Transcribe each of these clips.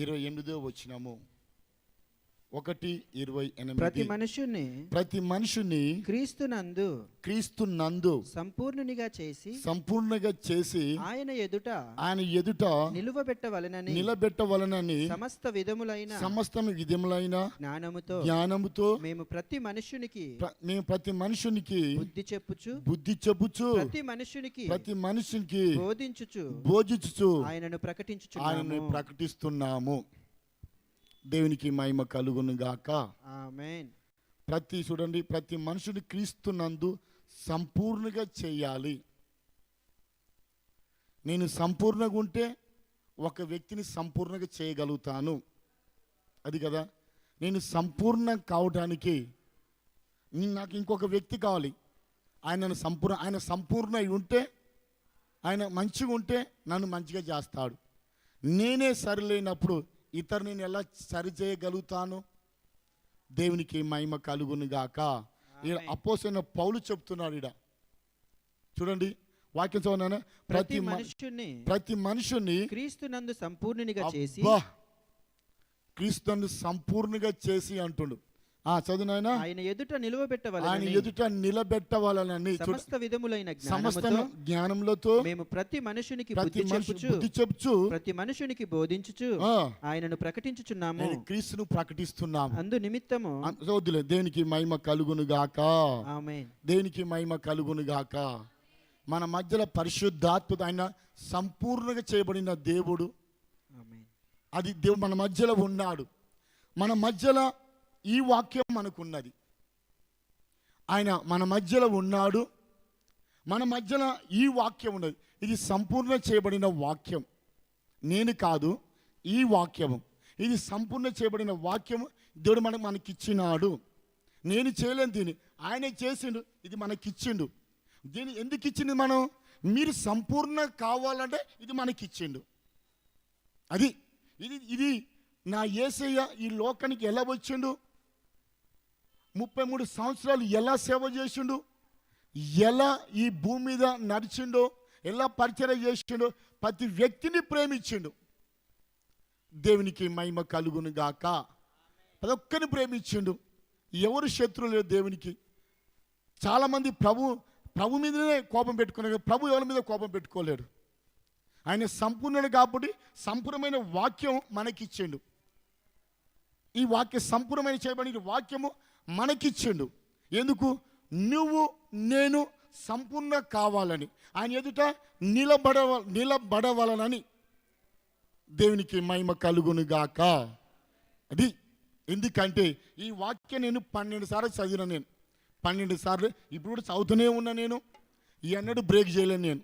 28వ వచనము 1:28. ప్రతి మనుషుని క్రీస్తునందు సంపూర్ణునిగా చేసి ఆయన ఎదుట నిలబెట్టవలనని సమస్త విధములైన జ్ఞానముతో మేము ప్రతి మనుషునికి బుద్ధి చెప్పుచు ప్రతి మనుషునికి బోధించుచు ఆయనను ప్రకటిస్తున్నాము. దేవునికి మహిమ కలుగును గాక. ఆమేన్. ప్రతి మనుషుని క్రీస్తునందు సంపూర్ణంగా చేయాలి. నేను సంపూర్ణంగా ఉంటే ఒక వ్యక్తిని సంపూర్ణంగా చేయగలుగుతాను. అది కదా, నేను సంపూర్ణం కావడానికి నాకు ఇంకొక వ్యక్తి కావాలి. ఆయన సంపూర్ణ అయి ఉంటే, ఆయన మంచిగా ఉంటే నన్ను మంచిగా చేస్తాడు. నేనే సరిలేనప్పుడు ఇతరుని నేను ఎలా సరి చేయగలుగుతాను? దేవునికి మహిమ కలుగును గాక. అపోస్తలుడైన పౌలు చెప్తున్నాడు. ఇడ చూడండి వాక్యం చదవనా? ప్రతి మనుషుని క్రీస్తునందు సంపూర్ణంగా చేసి అంటుండు. చదువునైనా ఆయన ఎదుట నిలబెట్టవాలని సమస్త విధములైన జ్ఞానములతో మేము ప్రతి మనుషునికి బుద్ధి చెప్పుచు ప్రతి మనుషునికి బోధించుచు ఆయనను ప్రకటించుచున్నాము. క్రీస్తును ప్రకటిస్తున్నాము. అందు నిమిత్తము దేవునికి మహిమ కలుగును గాక. ఆమేన్. దేవునికి మహిమ కలుగును గాక. మన మధ్యలో పరిశుద్ధాత్మ ఆయన సంపూర్ణంగా చేయబడిన దేవుడు. అది దేవుడు మన మధ్యలో ఉన్నాడు. మన మధ్యలో ఈ వాక్యం మనకున్నది. ఆయన మన మధ్యలో ఉన్నాడు. మన మధ్యలో ఈ వాక్యం ఉన్నది. ఇది సంపూర్ణ చేయబడిన వాక్యం. నేను కాదు, ఈ వాక్యము ఇది సంపూర్ణ చేయబడిన వాక్యము. దేవుడు మనకిచ్చినాడు. నేను చేయలేను, దీన్ని ఆయనే చేసిండు. ఇది మనకిచ్చిండు. దీన్ని ఎందుకు ఇచ్చింది? మనం మీరు సంపూర్ణ కావాలంటే ఇది మనకిచ్చిండు. అది ఇది నా యేసయ్య ఈ లోకానికి ఎలా వచ్చిండు, 33 సంవత్సరాలు ఎలా సేవ చేసిండు, ఎలా ఈ భూమి మీద నడిచిండో, ఎలా పరిచయం చేసిండో, ప్రతి వ్యక్తిని ప్రేమించిండు. దేవునికి మహిమ కలుగును గాక. ప్రతి ఒక్కరిని ప్రేమించిండు. ఎవరు శత్రువు లేరు దేవునికి. చాలామంది ప్రభు మీదనే కోపం పెట్టుకున్నారు. ప్రభు ఎవరి మీద కోపం పెట్టుకోలేడు. ఆయన సంపూర్ణుడు కాబట్టి సంపూర్ణమైన వాక్యం మనకిచ్చిండు. ఈ వాక్య సంపూర్ణమైన చేయబడిన వాక్యము మనకిచ్చిండు. ఎందుకు? నువ్వు నేను సంపూర్ణ కావాలని, ఆయన ఎదుట నిలబడవలనని. దేవునికి మహిమ కలుగును గాక. అది ఎందుకంటే ఈ వాక్యం నేను 12 సార్లు చదివిన. నేను 12 సార్లు ఇప్పుడు కూడా చదువుతూనే ఉన్నా. నేను ఎన్నడూ బ్రేక్ చేయలేను. నేను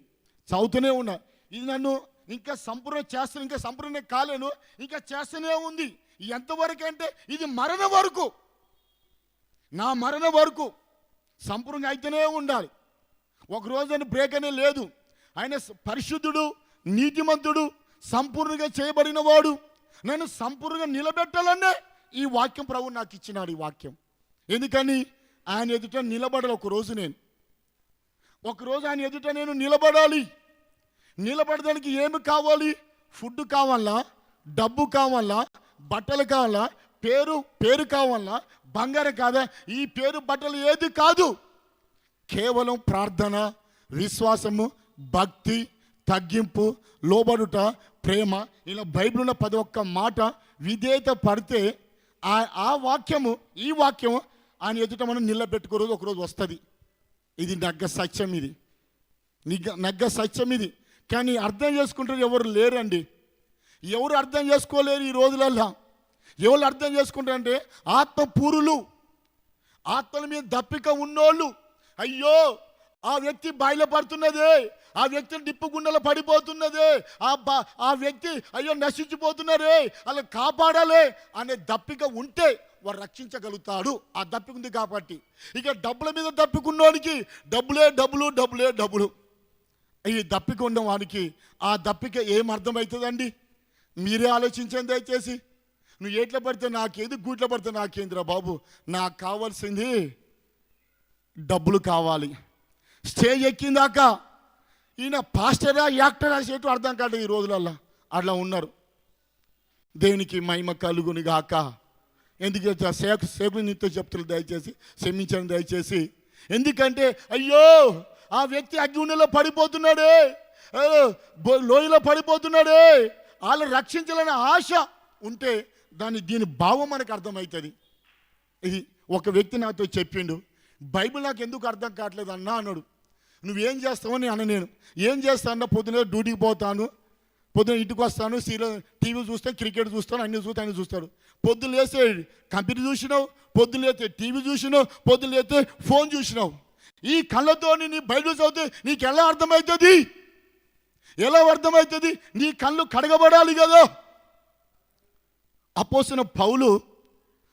చదువుతూనే ఉన్నా. ఇది నన్ను ఇంకా సంపూర్ణ చేస్తాను. ఇంకా సంపూర్ణ కాలేను, ఇంకా చేస్తూనే ఉంది. ఎంతవరకు అంటే ఇది మరణ వరకు, నా మరణ వరకు సంపూర్ణంగా అయితేనే ఉండాలి. ఒకరోజు అని బ్రేక్ అనే లేదు. ఆయన పరిశుద్ధుడు, నీతిమంతుడు, సంపూర్ణంగా చేయబడిన వాడు. నన్ను సంపూర్ణంగా నిలబెట్టాలనే ఈ వాక్యం ప్రభు నాకు ఇచ్చినాడు. ఈ వాక్యం ఎందుకని? ఆయన ఎదుట నిలబడాలి. ఒకరోజు ఆయన ఎదుట నేను నిలబడాలి. నిలబడడానికి ఏమి కావాలి? ఫుడ్ కావాలా, డబ్బు కావాలా, బట్టలు కావాలా, పేరు కావాలా, బంగారం కాదా? ఈ పేరు బట్టలు ఏది కాదు. కేవలం ప్రార్థన, విశ్వాసము, భక్తి, తగ్గింపు, లోబడుట, ప్రేమ, ఇలా బైబిల్ ఉన్న 11 మాట విధేయత పడితే ఆ వాక్యము, ఈ వాక్యము ఆయన ఎదుట మనం నిలబెట్టుకోరోజు ఒకరోజు వస్తుంది. ఇది నగ్గ సత్యం. ఇది నగ్గ సత్యం. ఇది కానీ అర్థం చేసుకుంటారు ఎవరు లేరండి. ఎవరు అర్థం చేసుకోలేరు ఈ రోజులల్లో. ఎవరు అర్థం చేసుకుంటారంటే ఆత్మపూరులు, ఆత్మల మీద దప్పిక ఉన్నోళ్ళు. అయ్యో ఆ వ్యక్తి బయలుపడుతున్నదే, ఆ వ్యక్తి డిప్పు గుండెలో పడిపోతున్నదే, ఆ వ్యక్తి అయ్యో నశించిపోతున్నారే, అలా కాపాడాలి అనే దప్పిక ఉంటే వారు రక్షించగలుగుతాడు. ఆ దప్పిక ఉంది కాబట్టి. ఇక డబ్బుల మీద దప్పికున్నోడికి డబ్బులు. ఈ దప్పిక ఉన్న వానికి ఆ దప్పిక ఏం అర్థమవుతుందండి? మీరే ఆలోచించండి దయచేసి. నువ్వు ఏట్ల పడితే నాకేది, గూట్ల పడితే నాకేందిరా బాబు, నాకు కావాల్సింది డబ్బులు కావాలి. స్టేజ్ ఎక్కిందాక ఈయన పాస్టరా యాక్టరా చేటు అర్థం కాదు ఈ రోజులల్లో. అట్లా ఉన్నారు. దేవునికి మహిమ కలుగును గాక. ఎందుకంటే సేకులు నీతో చెప్తారు, దయచేసి క్షమించండి దయచేసి. ఎందుకంటే అయ్యో ఆ వ్యక్తి అగ్నిలో పడిపోతున్నాడే, లోయలో పడిపోతున్నాడే, వాళ్ళు రక్షించాలనే ఆశ ఉంటే దీని భావం మనకు అర్థమవుతుంది. ఇది ఒక వ్యక్తి నాతో చెప్పిండు, బైబిల్ నాకు ఎందుకు అర్థం కావట్లేదు అన్నా అన్నాడు. నువ్వేం చేస్తావని నేను ఏం చేస్తానన్నా, పొద్దున డ్యూటీకి పోతాను, పొద్దున ఇంటికి వస్తాను, సీరియల్ టీవీ చూస్తాను, క్రికెట్ చూస్తాను, అన్ని చూస్తాడు. పొద్దున లేస్తే కంప్యూటర్ చూసినావు, పొద్దున లేతే టీవీ చూసినావు, పొద్దున లేతే ఫోన్ చూసినావు. ఈ కళ్ళతో నీ బైబిల్ చదివితే నీకు ఎలా అర్థమవుతుంది? ఎలా అర్థమవుతుంది? నీ కళ్ళు కడగబడాలి కదా. అపోస్తలుడైన పౌలు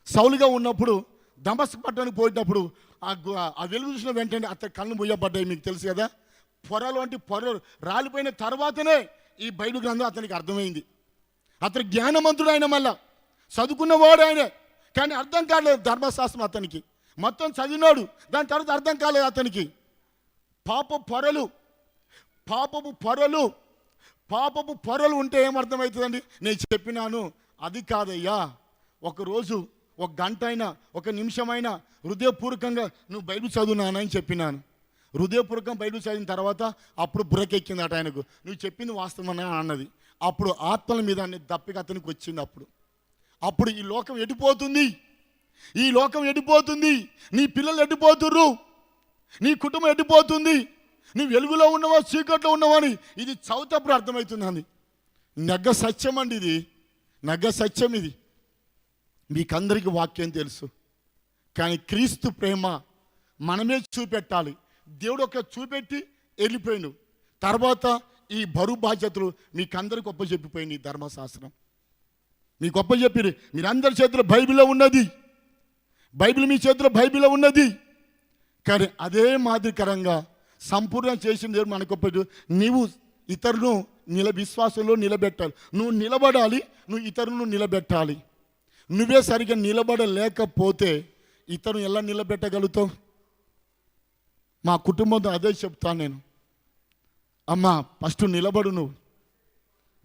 సౌలుగా ఉన్నప్పుడు దమస్కు పట్టణానికి పోయినప్పుడు ఆ వెలుగు చూసిన వెంటనే అతని కళ్ళు మూయబడ్డాయి. మీకు తెలుసు కదా, పొరలు అంటే పొరలు రాలిపోయిన తర్వాతనే ఈ బైబిల్ గ్రంథం అతనికి అర్థమైంది. అతను జ్ఞానవంతుడు, ఆయన మళ్ళా చదువుకున్నవాడు ఆయనే, కానీ అర్థం కాలేదు ధర్మశాస్త్రం అతనికి. మొత్తం చదివినాడు, దాని తర్వాత అర్థం కాలేదు అతనికి. పాపపు పొరలు ఉంటే ఏమర్థమవుతుందండి? నేను చెప్పినాను, అది కాదయ్యా. ఒకరోజు ఒక గంట అయినా ఒక నిమిషమైనా హృదయపూర్వకంగా నువ్వు బైబిల్ చదువునానని చెప్పినాను. హృదయపూర్వకం బైబిల్ చదివిన తర్వాత అప్పుడు బుర్రకెక్కిందట ఆయనకు, నువ్వు చెప్పింది వాస్తవమని అన్నది. అప్పుడు ఆత్మల మీద దప్పిక అతనికి వచ్చింది. అప్పుడు ఈ లోకం ఎడిపోతుంది, నీ పిల్లలు ఎడిపోతుర్రు, నీ కుటుంబం ఎడిపోతుంది, నీ వెలుగులో ఉన్నవా చీకట్లో ఉన్నవా అని ఇది చౌతప్పుడు అర్థమవుతుంది. నగ్గ సత్యం అండి ఇది, నగ్గ సత్యం ఇది. మీకందరికీ వాక్యం తెలుసు, కానీ క్రీస్తు ప్రేమ మనమే చూపెట్టాలి. దేవుడు ఒక చూపెట్టి వెళ్ళిపోయిండు. తర్వాత ఈ బరువు బాధ్యతలు మీకందరికి గొప్ప చెప్పిపోయింది. ఈ ధర్మశాస్త్రం మీకు గొప్ప చెప్పిరు. మీరందరి చేతిలో బైబిల్లో ఉన్నది, బైబిల్ మీ చేతిలో బైబిల్లో ఉన్నది. కానీ అదే మాదిరికరంగా సంపూర్ణ చేసిన దేవుడు మనకు గొప్ప. నీవు ఇతరులను విశ్వాసంలో నిలబెట్టాలి. నువ్వు నిలబడాలి, నువ్వు ఇతరులను నిలబెట్టాలి. నువ్వే సరిగ్గా నిలబడలేకపోతే ఇతరులను ఎలా నిలబెట్టగలుగుతావు? మా కుటుంబంతో అదే చెప్తాను నేను. అమ్మా ఫస్ట్ నిలబడు నువ్వు.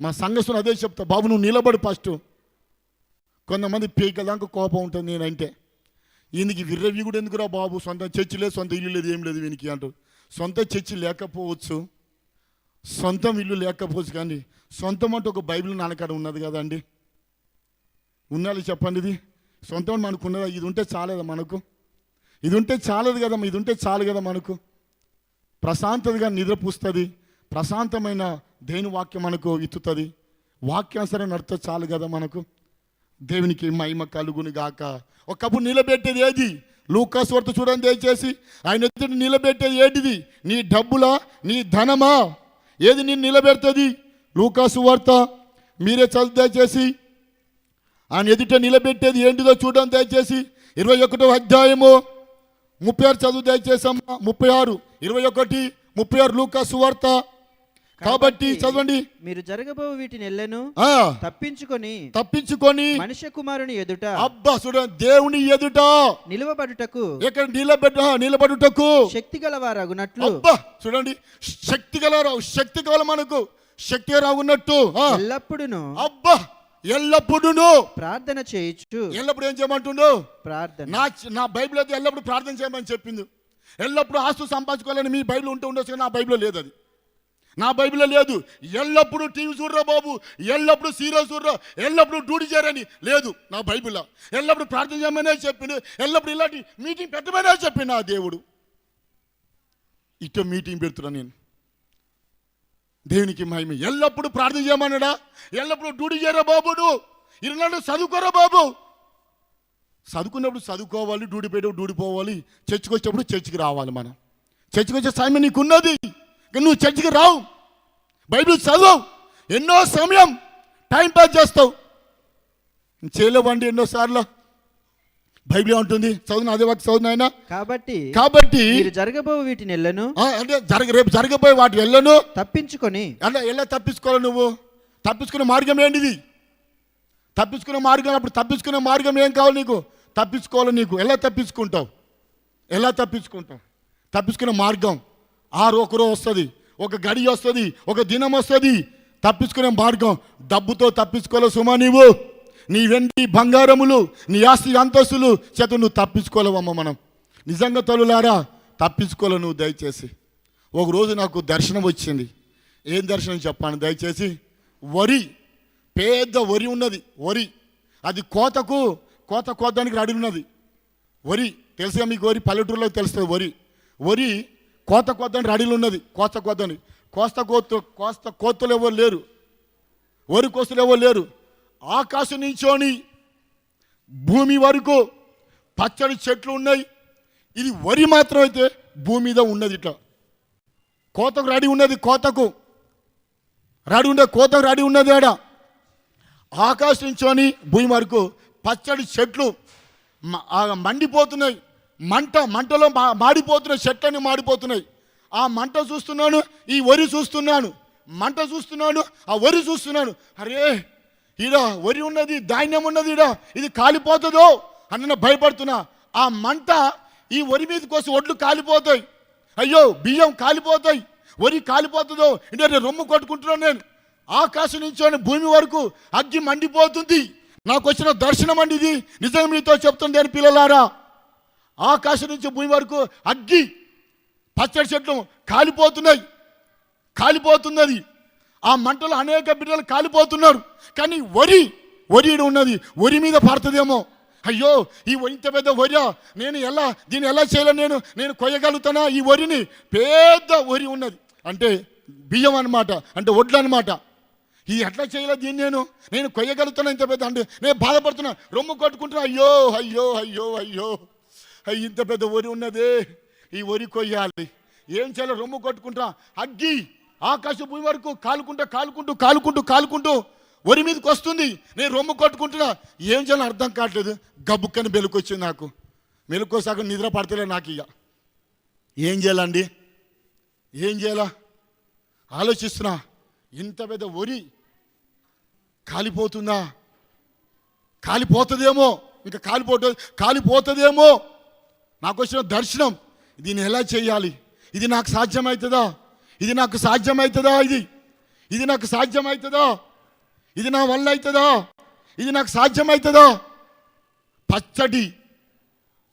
మా సంఘస్థులు అదే చెప్తా, బాబు నువ్వు నిలబడు ఫస్ట్. కొంతమంది పీకదాకా కోపం ఉంటుంది నేనంటే, ఈయనకి విర్రవి కూడా ఎందుకురా బాబు, సొంత చర్చి లేదు, సొంత ఇల్లు లేదు, ఏం లేదు వీనికి అంటారు. సొంత చర్చి లేకపోవచ్చు, సొంతం ఇల్లు లేకపోవచ్చు, కానీ సొంతం అంటే ఒక బైబిల్ నాన్నకాడ ఉన్నది కదండి. ఉన్నది చెప్పండి, ఇది సొంతం మనకు ఉన్నదా? ఇది ఉంటే చాలేదా మనకు? ఇది ఉంటే చాలదు కదా, ఇది ఉంటే చాలు కదా మనకు. ప్రశాంతతగా నిద్రపూస్తుంది, ప్రశాంతమైన దేని వాక్యం మనకు ఇత్తుతుంది, వాక్యానుసారం నడితే చాలు కదా మనకు. దేవునికి మహిమ కలుగును గాక. ఒకప్పుడు నిలబెట్టేది ఏది? లూకాసు వార్త చూడండి దయచేసి. ఆయన ఎదుటి నిలబెట్టేది ఏంటిది? నీ డబ్బులా, నీ ధనమా? ఏది నేను నిలబెడుతుంది? లూకాసు వార్త మీరే చదువు దయచేసి. ఆయన ఎదుట నిలబెట్టేది ఏంటిదో చూడండి దయచేసి. 21వ అధ్యాయము 36 చదువు దయచేసి అమ్మా. 36, 21, 36 లూకాసు వార్త. కాబట్టి చదవండి. మీరు జరగబో వీటిని ఎల్లను తప్పించుకొని మనుష్య కుమారుని ఎదుట, అబ్బా చూడండి, దేవుని ఎదుట నిలవబడుటకు, ఇక్కడ నిలబడుటకు శక్తి గలవారగునట్లు. అబ్బా చూడండి, శక్తి గల మనకు శక్తి రాగున్నట్టు ఎల్లప్పుడును, అబ్బా ఎల్లప్పుడును ప్రార్థన చేయొచ్చు. ఎల్లప్పుడు ఏం చేయమంటుండు? ప్రార్థన. నా బైబిల్ అయితే ఎల్లప్పుడు ప్రార్థన చేయమని చెప్పింది. ఎల్లప్పుడు ఆస్తు సంపాదించుకోవాలని మీ బైబిల్ ఉంటే ఉండొచ్చు, కానీ నా బైబిల్లో లేదు. అది నా బైబిల్లో లేదు. ఎల్లప్పుడు టీవీ చూడరా బాబు, ఎల్లప్పుడు సీరియల్ చూడరా, ఎల్లప్పుడు డ్యూటీ చేయరని లేదు నా బైబిల్లో. ఎల్లప్పుడు ప్రార్థన చేయమనే చెప్పిండు, ఎల్లప్పుడు ఇలాంటి మీటింగ్ పెట్టమనే చెప్పిండు నా దేవుడు. ఇటు మీటింగ్ పెడుతున్నా నేను. దేవునికి మహిమ. ఎల్లప్పుడు ప్రార్థన చేయమన్నాడా? ఎల్లప్పుడు డ్యూటీ చేయరా బాబు, నువ్వు 24 చదువుకోరా బాబు. చదువుకున్నప్పుడు చదువుకోవాలి, డ్యూటీ పెట్టేప్పుడు డ్యూటీ పోవాలి, చర్చికి వచ్చేటప్పుడు చర్చికి రావాలి. మనం చర్చికి వచ్చే సమయం నీకున్నది, నువ్వు చర్చికి రావు, బైబిల్ చదువు. ఎన్నో సమయం టైం పాస్ చేస్తావు, చేయలేవండి ఎన్నోసార్లు. బైబిల్ ఉంటుంది, చదువు, అదే వాటి చదువు నాయన. కాబట్టి మీరు జరగబో వీటిని ఎల్లను, అంటే రేపు జరగబోయే వాటి వెళ్ళను తప్పించుకొని. అంటే ఎలా తప్పించుకోవాలి? నువ్వు తప్పించుకునే మార్గం ఏంటిది? తప్పించుకునే మార్గం, అప్పుడు తప్పించుకునే మార్గం ఏం కావాలి నీకు? తప్పించుకోవాలి. నీకు ఎలా తప్పించుకుంటావు? తప్పించుకునే మార్గం ఒకరోజు వస్తుంది, ఒక గడి వస్తుంది, ఒక దినం వస్తుంది, తప్పించుకునే మార్గం డబ్బుతో తప్పించుకోలే సుమా. నీవు నీ వెండి బంగారములు, నీ ఆస్తి అంతస్తులు చేత నువ్వు తప్పించుకోలేవమ్మ. మనం నిజంగా తల్లులారా తప్పించుకోలే నువ్వు. దయచేసి ఒకరోజు నాకు దర్శనం వచ్చింది. ఏం దర్శనం చెప్పాను దయచేసి. వరి, పెద్ద వరి ఉన్నది. వరి అది కోతానికి రెడీ ఉన్నది. వరి తెలుసుగా మీకు, వరి పల్లెటూరులో తెలుస్తుంది. వరి కోతానికి రెడీలు ఉన్నది. కోతలు ఎవరు లేరు, వరి కోస్తలు ఎవరు లేరు. ఆకాశం నుంచోని భూమి వరకు పచ్చడి చెట్లు ఉన్నాయి. ఇది వరి మాత్రం అయితే భూమి మీద ఉన్నది. ఇట్లా కోతకు రెడీ ఉన్నది. కోతకు రెడీ ఉన్నది. ఆడ ఆకాశం నుంచోని భూమి వరకు పచ్చడి చెట్లు మండిపోతున్నాయి. మంటలో మాడిపోతున్నాయి. చెట్లన్నీ మాడిపోతున్నాయి. ఆ మంట చూస్తున్నాను, ఈ వరి చూస్తున్నాను. మంట చూస్తున్నాను, ఆ వరి చూస్తున్నాను. అరే ఈడ వరి ఉన్నది, ధాన్యం ఉన్నది, ఇది కాలిపోతుందో అని భయపడుతున్నా. ఆ మంట ఈ వరి మీద కోసం ఒడ్లు కాలిపోతాయి. అయ్యో బియ్యం కాలిపోతాయి, వరి కాలిపోతుందో అంటే రొమ్ము కొట్టుకుంటున్నాను నేను. ఆకాశం నుంచి భూమి వరకు అగ్గి మండిపోతుంది. నాకు వచ్చిన దర్శనం అండి ఇది. నిజంగా మీతో చెప్తుంది నేను పిల్లలారా. ఆకాశం నుంచి భూమి వరకు అగ్గి, పచ్చడి చెట్లు కాలిపోతున్నది. ఆ మంటలో అనేక బిడ్డలు కాలిపోతున్నారు. కానీ వరి ఉన్నది. వరి మీద పడుతుందేమో. అయ్యో ఈ ఇంత పెద్ద వరి దీన్ని ఎలా చేయాలి, నేను కొయ్యగలుగుతానా ఈ వరిని? పెద్ద వరి ఉన్నది అంటే బియ్యం అనమాట, అంటే వడ్లు అనమాట. ఇది ఎట్లా చేయాలి దీన్ని నేను కొయ్యగలుగుతాను ఇంత పెద్ద అంటే నేను బాధపడుతున్నా, రొమ్ము కొట్టుకుంటున్నా. అయ్యో అయ్యో అయ్యో అయ్యో ఇంత పెద్ద వరి ఉన్నదే, ఈ వరి కొయ్యాలి, ఏం చేయాలి? రొమ్ము కొట్టుకుంటా. అగ్గి ఆకాశ భూమి వరకు కాలుకుంటూ వరి మీదకి వస్తుంది. నేను రొమ్ము కొట్టుకుంటున్నా, ఏం చేయాలో అర్థం కావట్లేదు. గబుక్కని మెలుకొచ్చింది నాకు. మెలుకోసాక నిద్ర పడతలే నాకు. ఇక ఏం చేయాలండి, ఏం చేయాలా ఆలోచిస్తున్నా. ఇంత పెద్ద వరి కాలిపోతుందేమో, ఇంకా కాలిపోతుందేమో. నాకు వచ్చిన దర్శనం, దీన్ని ఎలా చేయాలి? ఇది నాకు సాధ్యమవుతుందా? ఇది నాకు సాధ్యమవుతుందా? ఇది నా వల్ల అవుతుందా? ఇది నాకు సాధ్యమవుతుందా? పచ్చడి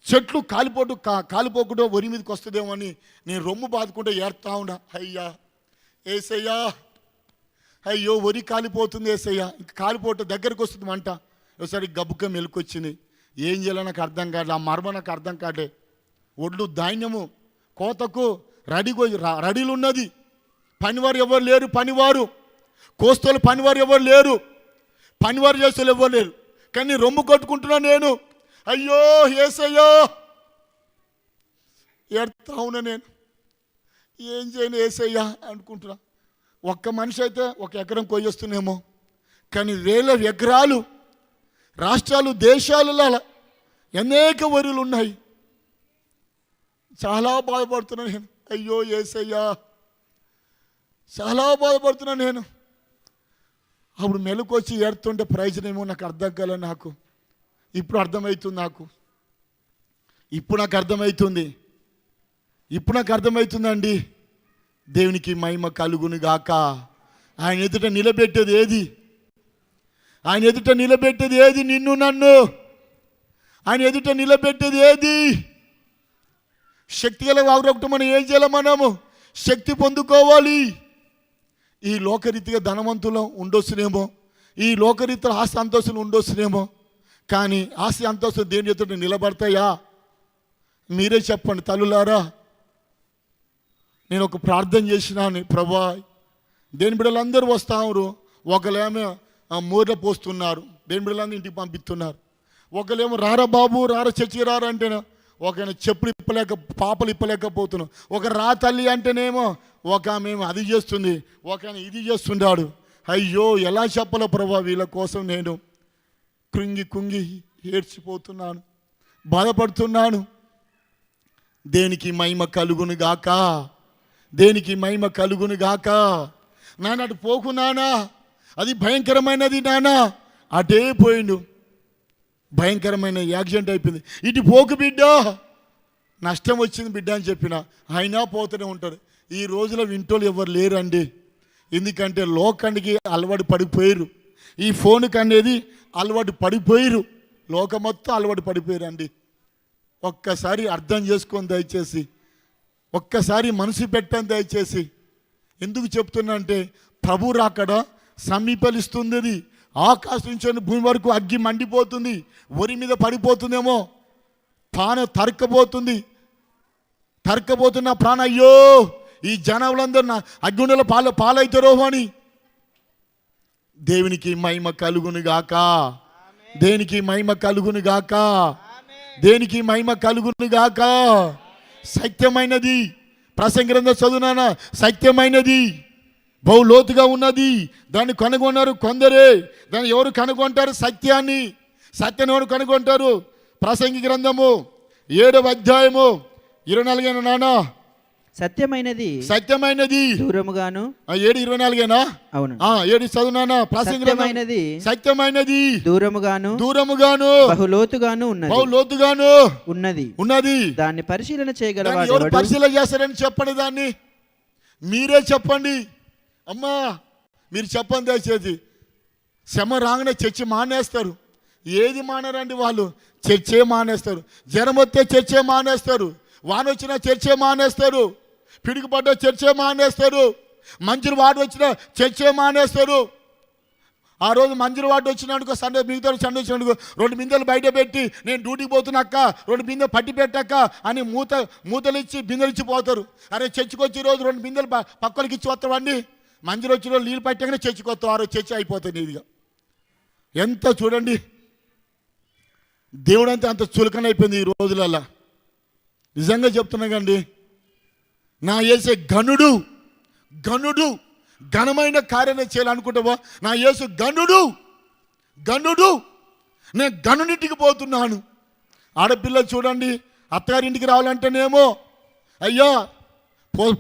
చెట్లు కాలిపోకుండా వరి మీదకి వస్తుందేమో అని నేను రొమ్ము బాదుకుంటే ఏడుతా ఉన్నా. అయ్యా ఏసయ్యా, అయ్యో వరి కాలిపోతుంది ఏసయ్యా, ఇంకా కాలిపోతే దగ్గరికి వస్తుంది మంట. ఒకసారి గబుక్క మెలుకొచ్చింది. ఏం చేయాలో నాకు అర్థం కాదు. ఆ మర్మ నాకు అర్థం కాదే. ఒడ్లు ధాన్యము కోతకు రెడీలు ఉన్నది. పనివారు ఎవరు లేరు, కోస్తలు పనివారు ఎవరు లేరు, పనివారు చేసేలు ఎవరు లేరు. కానీ రొమ్ము కొట్టుకుంటున్నా నేను. అయ్యో ఏసయ్యో ఎడతా ఉన్నా నేను. ఏం చేయను ఏసయ్యా అనుకుంటున్నా. ఒక్క మనిషి అయితే 1 ఎకరం కొయ్యొస్తున్నామో, కానీ వేల ఎకరాలు రాష్ట్రాలు దేశాలలో అనేక వరులు ఉన్నాయి. చాలా బాధపడుతున్నా నేను. అయ్యో ఏసయ్యా చాలా బాధపడుతున్నా నేను. అప్పుడు మెలుకొచ్చి ఏడుతుంటే ప్రయోజనమేమో నాకు అర్థం కాలే. నాకు ఇప్పుడు అర్థమవుతుందండి. దేవునికి మహిమ కలుగును గాక. ఆయన ఎదుట నిలబెట్టేది ఏది? నిన్ను నన్ను ఆయన ఎదుట నిలబెట్టేది ఏది? శక్తి గల వాగ్రొకటి మనం ఏం చేయాలి? మనము శక్తి పొందుకోవాలి. ఈ లోకరీతిగా ధనవంతులు ఉండొచ్చునేమో, ఈ లోకరీతిలో ఆస్తి అంతస్తులు ఉండొచ్చునేమో, కానీ ఆస్తి అంతస్తులు దేని ఎదుట నిలబడతాయా? మీరే చెప్పండి తల్లులారా. నేను ఒక ప్రార్థన చేసినాను. ప్రభా, దేని బిడ్డలందరూ వస్తారు. ఒకళ్ళేమో మూర పోస్తున్నారు, దేని బిడ్డలందరూ ఇంటికి పంపిస్తున్నారు. ఒకళ్ళేమో రారా బాబు, రారా చర్చికి రారా అంటేనే ఒక చెప్పులు పాపలు ఇప్పలేకపోతున్నాం. ఒక రా తల్లి అంటేనేమో ఒక మేము అది చేస్తుంది, ఒక ఇది చేస్తున్నాడు. అయ్యో ఎలా చెప్పాలో ప్రభా, వీళ్ళ కోసం నేను కుంగి ఏడ్చిపోతున్నాను, బాధపడుతున్నాను. దేనికి మహిమ కలుగును గాక. నాన్న అటు పోకు నానా, అది భయంకరమైనది నానా. అటే పోయిండు, భయంకరమైన యాక్సిడెంట్ అయిపోయింది. ఇటు పోకు బిడ్డ, నష్టం వచ్చింది బిడ్డ అని చెప్పిన. అయినా పోతూనే ఉంటారు. ఈ రోజులో వింటోళ్ళు ఎవరు లేరండి. ఎందుకంటే లోకానికి అలవాటు పడిపోయారు, ఈ ఫోన్కి అనేది అలవాటు పడిపోయారు, లోకం మొత్తం అలవాటు పడిపోయారు అండి. ఒక్కసారి అర్థం చేసుకొని దయచేసి, ఒక్కసారి మనసు పెట్టండి దయచేసి. ఎందుకు చెప్తున్నా అంటే ప్రభు రాకడ సమీపలిస్తుంది. ఆకాశం నుంచి భూమి వరకు అగ్గి మండిపోతుంది, ఒరి మీద పడిపోతుందేమో, ప్రాణం తరక్కబోతున్న ప్రాణం, అయ్యో ఈ జనాలందరూ నా అగ్నిలో పాలవుతారో అని. దేవునికి మహిమ కలుగును గాక, దేనికి మహిమ కలుగును గాక, దేనికి మహిమ కలుగును గాక. సత్యమైనది, ప్రసంగి గ్రంథం చదువునానా, సత్యమైనది, బహు లోతుగా ఉన్నది. దాన్ని కనుగొన్నారు కొందరే. దాన్ని ఎవరు కనుగొంటారు? సత్యాన్ని ఎవరు కనుగొంటారు? ప్రసంగి గ్రంథము 7వ అధ్యాయము 24 నానా. సత్యమైనది దూరముగాను. 7:24 అవును. 7 చదువునానా. ప్రసంగి గ్రంథం సత్యమైనది దూరముగాను బహులోతుగాను ఉన్నది. దాన్ని పరిశీలన చేయగలవాడు ఎవరు పరిశీలన చేస్తారని చెప్పండి, దాన్ని మీరే చెప్పండి. అమ్మా మీరు చెప్పండి దయచేసి. శ్రమ రాగానే చర్చి మానేస్తారు. ఏది మానరండి వాళ్ళు? చర్చే మానేస్తారు. జ్వరం వస్తే చర్చే మానేస్తారు, వాన వచ్చినా చర్చే మానేస్తారు, పిడుగుపడ్డ చర్చే మానేస్తారు, మంజురు వాడు వచ్చినా చర్చే మానేస్తారు. ఆ రోజు మంజురు వాడు వచ్చినాడుకో, సండే మిగతా సండే వచ్చినాడుకో 2 బిందెలు బయట పెట్టి నేను డ్యూటీకి పోతున్నాక్క 2 బిందెలు పట్టి పెట్టాక అని మూతలు ఇచ్చి బిందెలు ఇచ్చి పోతారు. అరే చర్చికి వచ్చి రోజు 2 బిందెలు పక్కలకి ఇచ్చి వస్తామండి. మంజురు వచ్చిన రోజు నీళ్ళు పట్టాకనే చర్చికి వస్తాం. ఆ రోజు చర్చ అయిపోతుంది ఇదిగా. ఎంత చూడండి, దేవుడు అంతా చులకన అయిపోయింది ఈ రోజులల్లా. నిజంగా చెప్తున్నాగండి, నా యేసు గనుడు ఘనమైన కార్యాన్ని చేయాలనుకుంటావా? నా యేసు గనుడు నేను గనునింటికి పోతున్నాను. ఆడపిల్లలు చూడండి, అత్తగారింటికి రావాలంటేనేమో అయ్యా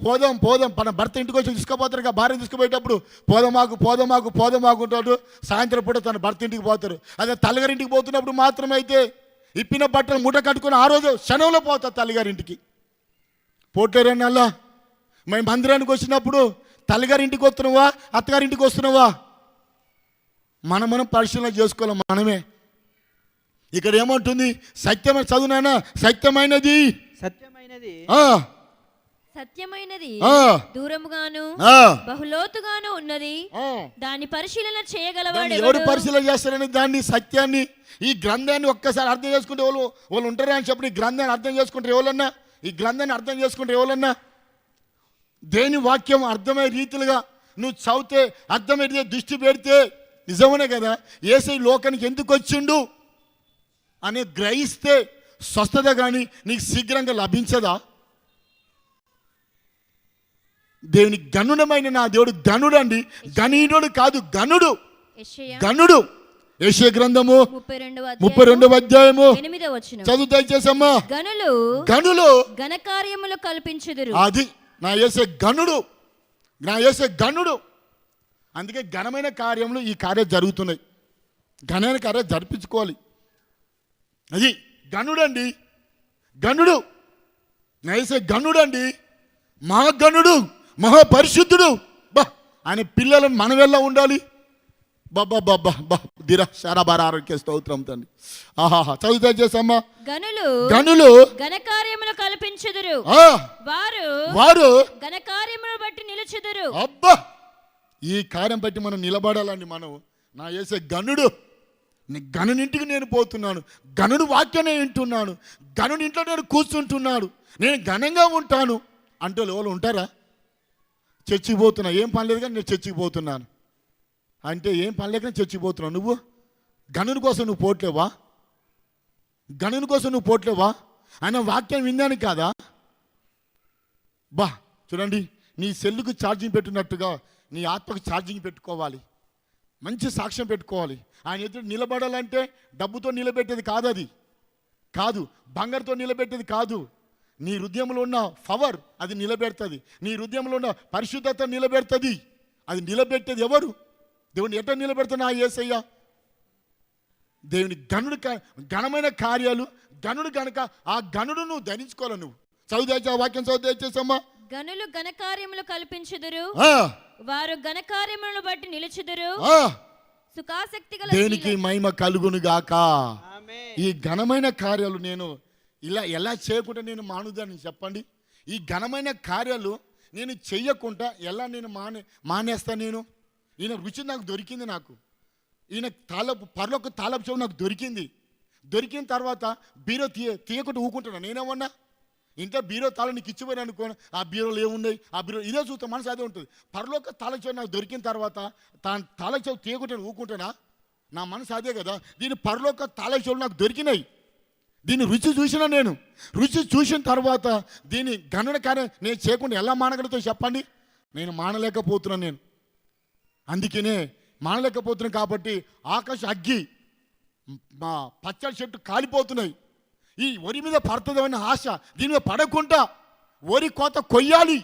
పోదాం మన భర్త ఇంటికి వచ్చి తీసుకుపోతారు. భార్య తీసుకుపోయేటప్పుడు పోదామాకు ఉంటాడు. సాయంత్రం పూట తన భర్త ఇంటికి పోతారు. అదే తల్లిగారింటికి పోతున్నప్పుడు మాత్రమే అయితే ఇప్పిన బట్టలు మూట కట్టుకుని ఆ రోజు క్షణంలో పోతారు తల్లిగారింటికి. పోటారనల్లా మేము మందిరానికి వచ్చినప్పుడు తల్లిగారింటికి వస్తున్నావా అత్తగారింటికి వస్తున్నావా? మనం పరిశీలన చేసుకోవాలి మనమే. ఇక్కడ ఏమంటుంది? సత్యమైన చదువునానా, సత్యమైనది దూరముగాను బహులోతుగాను ఉన్నది, దాన్ని పరిశీలన చేయగలవాడు. ఎవరు పరిశీలన చేస్తారని దాన్ని, సత్యాన్ని, ఈ గ్రంథాన్ని ఒక్కసారి అర్థం చేసుకుంటే వాళ్ళు ఉంటారా అని చెప్పి ఈ గ్రంథాన్ని అర్థం చేసుకుంటారు ఎవరన్నా? ఈ గ్రంథాన్ని అర్థం చేసుకుంటారు ఎవరన్నా? దేని వాక్యం అర్థమయ్యే రీతిలుగా నువ్వు చదివితే, అర్థమయ్యే దృష్టి పెడితే నిజమనే కదా. యేసయ్య లోకానికి ఎందుకు వచ్చిండు అని గ్రహిస్తే స్వస్థత కానీ నీకు శీఘ్రంగా లభించదా? దేవుని గనుడమైన నా దేవుడు గనుడు అండి, గణీనుడు కాదు, గనుడు. యెషయా గ్రంథము 32వ అధ్యాయము 8వ వచనం చదువు దయచేసమ్మా. గనులు ఘనకార్యములు కల్పించుదురు. అది నా యేసే గనుడు. అందుకే ఘనమైన కార్యములు ఈ కార్యం జరుగుతున్నాయి. ఘనమైన కార్యం జరిపించుకోవాలి. అది గనుడండి, నా యేసే గనుడండి, మహాగణుడు, మహాపరిశుద్ధుడు. ఆయన పిల్లలను మనం ఎలా ఉండాలి? ఆరోగ్య స్తోత్రం తండ్రి. చదువుతా చేసమ్మా. గనులు ఘనకార్యములు కల్పించుదురు, వారు ఘనకార్యములు బట్టి నిలుచుదురు. అబ్బా, ఈ కార్యం బట్టి మనం నిలబడాలండి. మనం నా యేసే గనుడు. గనునింటికి నేను పోతున్నాను, గనుడు వాక్యాన్ని వింటున్నాను, గనుడి ఇంట్లో నేను కూర్చుంటున్నాడు, నేను ఘనంగా ఉంటాను అంటే ఎవరు ఉంటారా? చర్చికి పోతున్నా, ఏం పని లేదు కానీ నేను చర్చికి పోతున్నాను అంటే ఏం పని లేక చర్చికి పోతున్నావు. నువ్వు గనుని కోసం నువ్వు పోట్లేవా? ఆయన వాక్యం విందాని కాదా? చూడండి, నీ సెల్లుకు ఛార్జింగ్ పెట్టినట్టుగా నీ ఆత్మకు ఛార్జింగ్ పెట్టుకోవాలి, మంచి సాక్ష్యం పెట్టుకోవాలి. ఆయన ఎదురు నిలబడాలంటే డబ్బుతో నిలబెట్టేది కాదు, అది కాదు, బంగారుతో నిలబెట్టేది కాదు. నీ హృదయంలో ఉన్న పవర్ అది నిలబెడుతుంది, నీ హృదయంలో ఉన్న పరిశుద్ధత నిలబెడుతుంది. అది నిలబెట్టేది ఎవరు? దేవుని ఎట్లా నిలబెడుతున్నా? యేసయ్య. దేవుని ఘనమైన కార్యాలు, గనుడు కనుక ఆ గనుడు నువ్వు ధరించుకోవాలి. నువ్వు చదువు వాక్యం చదువు దయచేసమ్మా. గనులు ఘనకార్యములు కల్పించుదురు, ఆ, వారు ఘనకార్యములను బట్టి నిలుచుదురు. ఆ. సుఖాసక్తి గల దేనికి మహిమ కలుగును గాక. ఆమేన్. ఈ ఘనమైన కార్యాలు నేను ఇలా ఎలా చేయకుండా నేను మానుదాన్ని చెప్పండి. ఈ ఘనమైన కార్యాలు నేను చెయ్యకుండా ఎలా నేను మానేస్తా నేను. ఈయన రుచి నాకు దొరికింది. నాకు ఈయన పరలోక తాళపు చెవు నాకు దొరికింది. దొరికిన తర్వాత బీరో తీయకుండా ఊకుంటున్నా. నేనేమన్నా ఇంకా బీరో తాళం నీకు ఇచ్చిపోయాను అనుకో, ఆ బీరోలు ఏమున్నాయి, ఆ బీరో ఇదే చూస్తే మనసు అదే ఉంటుంది. పరలోక తాళచెవు నాకు దొరికిన తర్వాత తాళచెవు తీయకుండా ఊకుంటున్నా, నా మనసు అదే కదా. దీని పరలోక తాళచెవులు నాకు దొరికినాయి. దీన్ని రుచి చూసిన నేను. రుచి చూసిన తర్వాత దీని గణన కార్యం నేను చేయకుండా ఎలా మానగలతో చెప్పండి. నేను మానలేకపోతున్నాను నేను. అందుకనే మానలేకపోతున్నాను. కాబట్టి ఆకాశ అగ్గి, మా పచ్చడి చెట్టు కాలిపోతున్నాయి. ఈ వరి మీద పడుతుందని ఆశ, దీని మీద పడకుండా వరి కోత కొయ్యాలి.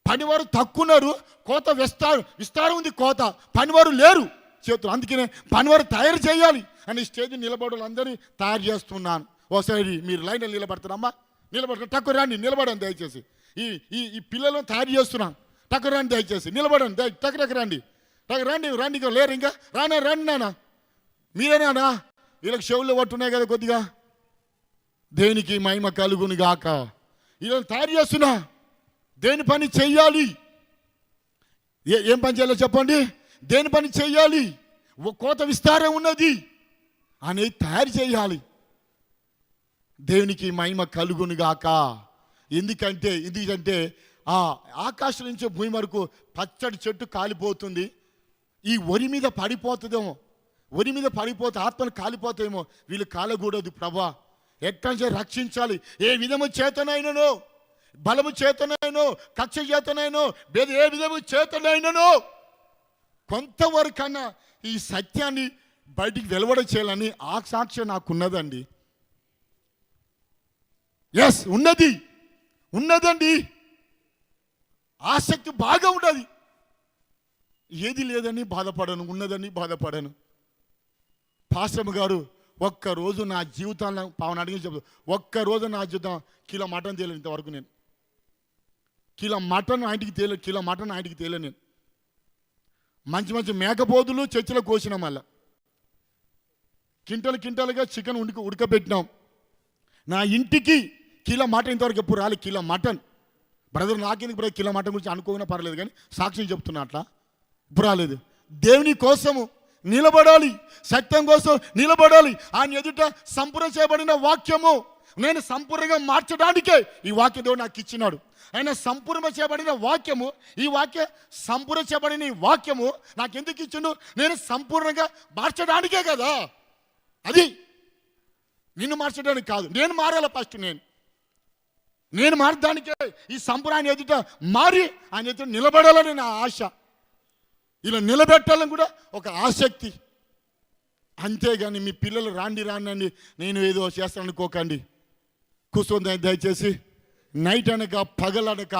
పనివారు తక్కున్నారు, కోత విస్తారం ఉంది, కోత పనివారు లేరు చేతులు. అందుకనే పనివారు తయారు చేయాలి అని స్టేజ్ నిలబడాలి అందరినీ తయారు చేస్తున్నాను. ఒకసారి మీరు లైన్లో నిలబడతారమ్మా, నిలబడతారు. టక్కు రండి, నిలబడండి దయచేసి. ఈ ఈ ఈ పిల్లలను తయారు చేస్తున్నాను. టక్కు రండి దయచేసి, నిలబడండి. టక్కు రండి, టక్కు రండి. రండి, ఇంకా లేరు ఇంకా. రండి నాన్న, మీరేనా? వీళ్ళకి చెవుల్లో పట్టున్నాయి కదా కొద్దిగా. దేనికి మహిమ కలుగును గాక. ఇలా తయారు చేస్తున్నా. దేని పని చెయ్యాలి? ఏం పని చేయాలో చెప్పండి. దేని పని చెయ్యాలి? కోత విస్తారం ఉన్నది అనేది తయారు చేయాలి. దేవునికి మహిమ కలుగును గాక. ఎందుకంటే ఆ ఆకాశం నుంచి భూమి వరకు పచ్చడి చెట్టు కాలిపోతుంది. ఈ వరి మీద పడిపోతుందేమో, వరి మీద పడిపోతే ఆత్మలు కాలిపోతాయేమో. వీళ్ళు కాలకూడదు ప్రభా, ఎట్లా రక్షించాలి. ఏ విధము చేతనైనను, బలము చేతనైనో, కక్ష చేతనైనో, ఏ విధము చేతనైనను కొంతవరకన్నా ఈ సత్యాన్ని బయటికి వెలువడ చేయాలని ఆ సాక్ష్యం నాకున్నదండి. ఎస్, ఉన్నదండి. ఆసక్తి బాగా ఉన్నది. ఏది లేదని బాధపడను, ఉన్నదని బాధపడను. పాస్టర్ గారు ఒక్కరోజు నా జీవితాన్ని పావన అడిగి చెప్తాను. ఒక్కరోజు నా జీవితం కిలో మటన్ తేలేదు ఇంతవరకు. నేను కిలో మటన్ ఆయనకి తేలే నేను. మంచి మేకపోతులు చర్చిలో కోసినాం. మళ్ళా కింటలుగా చికెన్ ఉడకబెట్టినాం. నా ఇంటికి కిలో మటన్ ఇంతవరకు ఎప్పుడు రాలేదు. కిలో మటన్ బ్రదర్, నాకెందుకు బ్రదర్ కిలో మటన్ గురించి అనుకోకుండా పర్లేదు, కానీ సాక్ష్యం చెప్తున్నా అట్లా ఇప్పుడు రాలేదు. దేవుని కోసము నిలబడాలి, సత్యం కోసం నిలబడాలి. ఆయన ఎదుట సంపూర్ణ చేయబడిన వాక్యము నేను సంపూర్ణంగా మార్చడానికే ఈ వాక్య దేవుడు నాకు ఇచ్చినాడు. ఆయన సంపూర్ణ చేయబడిన వాక్యము, ఈ సంపూర్ణ చేయబడిన ఈ వాక్యము నాకు ఎందుకు ఇచ్చిండు? నేను సంపూర్ణంగా మార్చడానికే కదా. అది నిన్ను మార్చడానికి కాదు, నేను మారాల ఫస్ట్. నేను మారడానికే ఈ సంపూర్ణ ఆయన ఎదుట మారి ఆయన ఎదుట నిలబడాలని నా ఆశ. ఇలా నిలబెట్టాలని కూడా ఒక ఆసక్తి. అంతేగాని మీ పిల్లలు రాండి నేను ఏదో చేస్తాను అనుకోకండి. కూర్చొని దయచేసి. నైట్ అనక పగలనక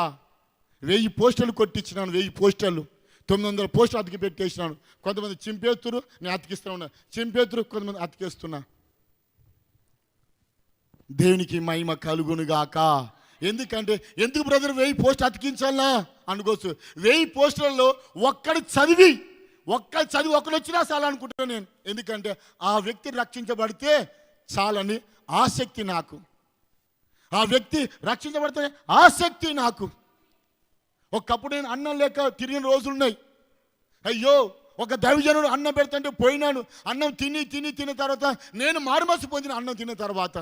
1000 పోస్టర్లు కొట్టించినాను. 1000 పోస్టర్లు, 900 పోస్టర్లు అతికి పెట్టేసినాను. కొంతమంది చింపేస్తురు, నేను అతికిస్తూ ఉన్నా. చింపేస్తురు, కొంతమంది అతికేస్తున్నా. దేవునికి మహిమ కలుగునుగాక. ఎందుకు బ్రదర్ 1000 పోస్టర్ అతికించాలా అనుకోవచ్చు. 1000 పోస్టర్లలో ఒక్కడు చదివి ఒకడు వచ్చినా చాలా అనుకుంటాను నేను. ఎందుకంటే ఆ వ్యక్తి రక్షించబడితే చాలని ఆసక్తి నాకు. ఆ వ్యక్తి రక్షించబడితే ఆసక్తి నాకు. ఒకప్పుడు నేను అన్నం లేక తిరిగిన రోజులున్నాయి. అయ్యో, ఒక దైవజనుడు అన్నం పెడుతుంటే పోయినాను. అన్నం తిన్న తర్వాత నేను మారుమనసు పొందిన అన్నం తిన్న తర్వాత.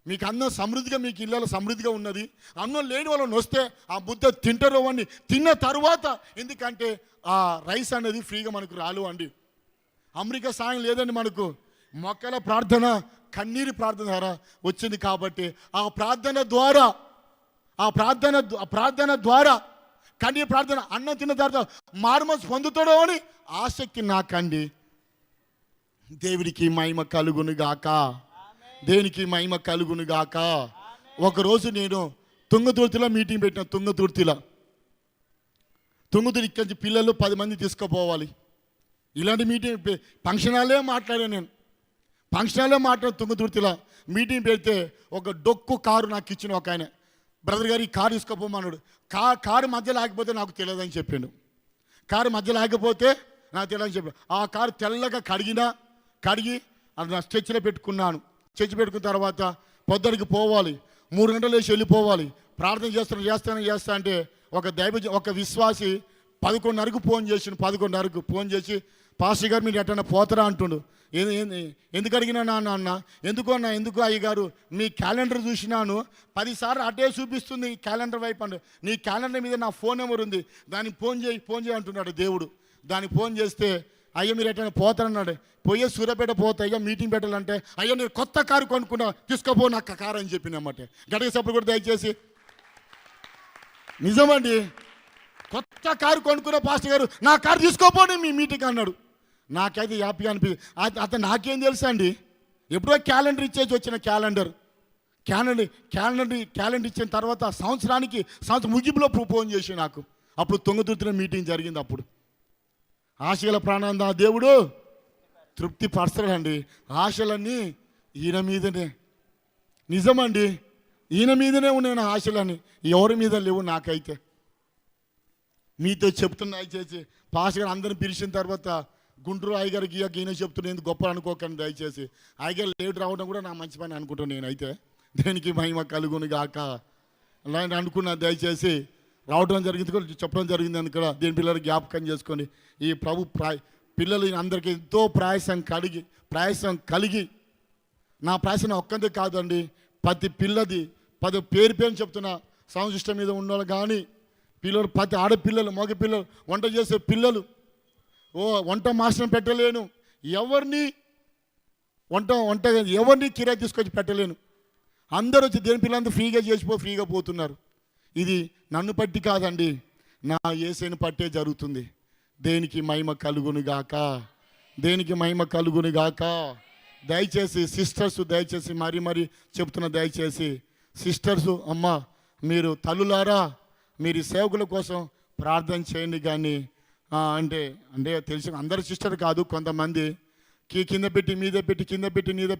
మీకు అన్నం సమృద్ధిగా, మీకు ఇళ్ళలో సమృద్ధిగా ఉన్నది. అన్నం లేని వాళ్ళని వస్తే ఆ ముద్ద తింటారు అని తిన్న తర్వాత. ఎందుకంటే ఆ రైస్ అనేది ఫ్రీగా మనకు రాలు అండి. అమెరికా సాయం లేదండి మనకు. మొక్కల ప్రార్థన, కన్నీరు ప్రార్థన ద్వారా వచ్చింది. కాబట్టి ఆ ప్రార్థన ద్వారా కన్నీరు ప్రార్థన, అన్నం తిన్న తర్వాత మారుమనసు పొందుతాడో అని ఆసక్తి నాకండి. దేవునికి మహిమ కలుగునుగాక. దేవునికి మహిమ కలుగునుగాక. ఒకరోజు నేను తుంగతుర్తిలో మీటింగ్ పెట్టిన. తుంగతుర్తి ఇక్కడి నుంచి పిల్లలు 10 మంది తీసుకుపోవాలి. ఇలాంటి మీటింగ్ ఫంక్షన్ హాలే మాట్లాడాను నేను. తుంగతుర్తిలో మీటింగ్ పెడితే ఒక డొక్కు కారు నాకు ఇచ్చిన ఒక ఆయన. బ్రదర్ గారు ఈ కారు తీసుకోపోమన్నాడు. కారు మధ్యలో ఆగిపోతే నాకు తెలియదని చెప్పాడు. కారు మధ్యలో ఆగిపోతే నాకు తెలియదని చెప్పాడు. ఆ కారు తెల్లగా కడిగి అది నా స్టెచ్లో పెట్టుకున్నాను. స్టెచ్ పెట్టుకున్న తర్వాత పొద్దుడికి పోవాలి, 3 గంటలు వేసి వెళ్ళిపోవాలి. ప్రార్థన చేస్తా అంటే ఒక విశ్వాసి 11:30 ఫోన్ చేసి 11:30 ఫోన్ చేసి, పాస్టర్ గారు మీరు ఎట్టన్నా పోతారా అంటుండు. ఎందుకు అడిగినా అన్న, ఎందుకు అయ్యగారు మీ క్యాలెండర్ చూసినాను 10 సార్లు అటే చూపిస్తుంది క్యాలెండర్ వైపు అండు. నీ క్యాలెండర్ మీద నా ఫోన్ నెంబర్ ఉంది, దానికి ఫోన్ చేయి అంటున్నాడు దేవుడు. దానికి ఫోన్ చేస్తే అయ్యా మీరు ఎట్టైనా పోతారన్నాడు. పోయే సూర్యాపేట పోతా అయ్యా మీటింగ్ పెట్టాలంటే, అయ్యా నేను కొత్త కారు కొనుక్కున్నా తీసుకోపో నాకు కారు అని చెప్పినమాట. గడిగ సప్పుడు కూడా దయచేసి నిజమండి. కొత్త కారు కొనుక్కున్న పాస్టర్ గారు నా కారు తీసుకోపోండి మీ మీటింగ్ అన్నాడు. నాకైతే హ్యాపీగా అనిపించింది. అతను నాకేం తెలుసా అండి, ఎప్పుడో క్యాలెండర్ ఇచ్చేసి వచ్చిన క్యాలెండర్ ఇచ్చిన తర్వాత సంవత్సరం ముగింపులో ఫోన్ చేసి నాకు. అప్పుడు తొంగతుర్తిన మీటింగ్ జరిగింది. అప్పుడు ఆశల ప్రాణాంద దేవుడు తృప్తి పరచడండి. ఆశలన్నీ ఈయన మీదనే, నిజమండి, ఈయన మీదనే ఉన్నాయి నా ఆశలని, ఎవరి మీద లేవు నాకైతే. మీతో చెప్తున్నా దయచేసి, పాస్టర్ గారు అందరిని పిలిచిన తర్వాత గుంటూరు అయ్యగారికి ఈయన చెప్తున్నా ఎందుకు గొప్ప అనుకోకండి దయచేసి. అయ్యగారు లేట్ రావడం కూడా నా మంచి పని అనుకుంటాను నేనైతే. దేనికి మహిమ కలుగును గాక అలా అనుకున్నా. దయచేసి రావడం జరిగింది కూడా చెప్పడం జరిగింది. అందుకని దేని పిల్లలు జ్ఞాపకం చేసుకొని ఈ ప్రభు పిల్లలు అందరికీ ఎంతో ప్రయాసం కలిగి నా ప్రయాసం ఒక్కందే కాదండి, ప్రతి పిల్లది పేరు చెప్తున్నా. సంశిష్టం మీద ఉన్నవాళ్ళు కానీ పిల్లలు, ప్రతి ఆడపిల్లలు, మగ పిల్లలు, వంట చేసే పిల్లలు, వంట మాస్టర్ని పెట్టలేను, ఎవరిని కిరాయి తీసుకొచ్చి పెట్టలేను. అందరూ వచ్చి దేని పిల్లలంతా ఫ్రీగా పోతున్నారు. ఇది నన్ను పట్టి కాదండి, నా యేసుని పట్టే జరుగుతుంది. దేనికి మహిమ కలుగును గాక. దయచేసి సిస్టర్స్, దయచేసి మరీ చెప్తున్నా, దయచేసి సిస్టర్స్, అమ్మ మీరు తల్లులారా మీరు సేవకుల కోసం ప్రార్థన చేయండి. కానీ అంటే తెలిసిన అందరు సిస్టర్ కాదు, కొంతమంది కింద పెట్టి మీద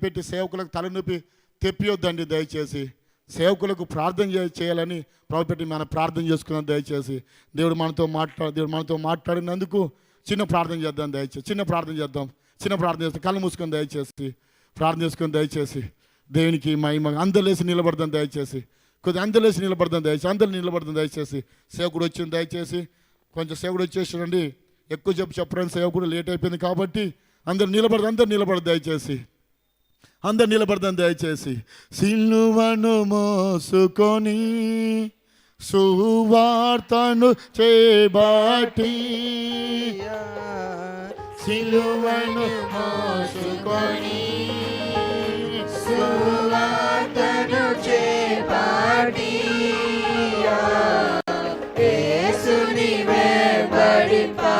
పెట్టి సేవకులకు తలనొప్పి తెప్పియొద్దండి. దయచేసి సేవకులకు ప్రార్థన చేయాలని ప్రభుపెట్టి మనం ప్రార్థన చేసుకున్నాం. దయచేసి దేవుడు మనతో మాట్లాడినందుకు చిన్న ప్రార్థన చేద్దాం. దయచేసి చిన్న ప్రార్థన చేస్తాం. కళ్ళు మూసుకొని దయచేసి ప్రార్థన చేసుకొని దయచేసి దేవునికి మహిమ. అందరు లేచి నిలబడదాం దయచేసి, కొద్దిగా అందరు లేచి నిలబడదాం దయచేసి. సేవకుడు వచ్చింది దయచేసి, కొంచెం సేవకుడు వచ్చేసాడండి. ఎక్కువ చెప్పడానికి సేవకుడు లేట్ అయిపోయింది కాబట్టి అందరు నిలబడదాం దయచేసి. సిలువను మోసుకొని సువార్తను చేబాటి, సిలువను మోసుకొని సువార్తను చేబాటి, యేసుని వెంబడింపా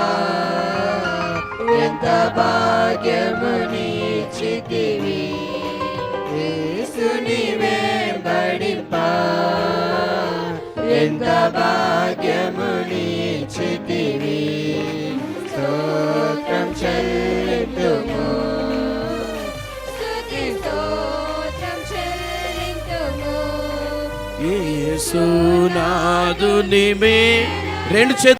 ఎంత భాగ్యము నీచితివి. యేసుని వెంబడింపా ఎంత భాగ్యము నీచితివి. స్తోత్రం చెల్లింతుము, స్తుతి స్తోత్రం చెల్లింతుము. యేసు నాదుని మే రెండు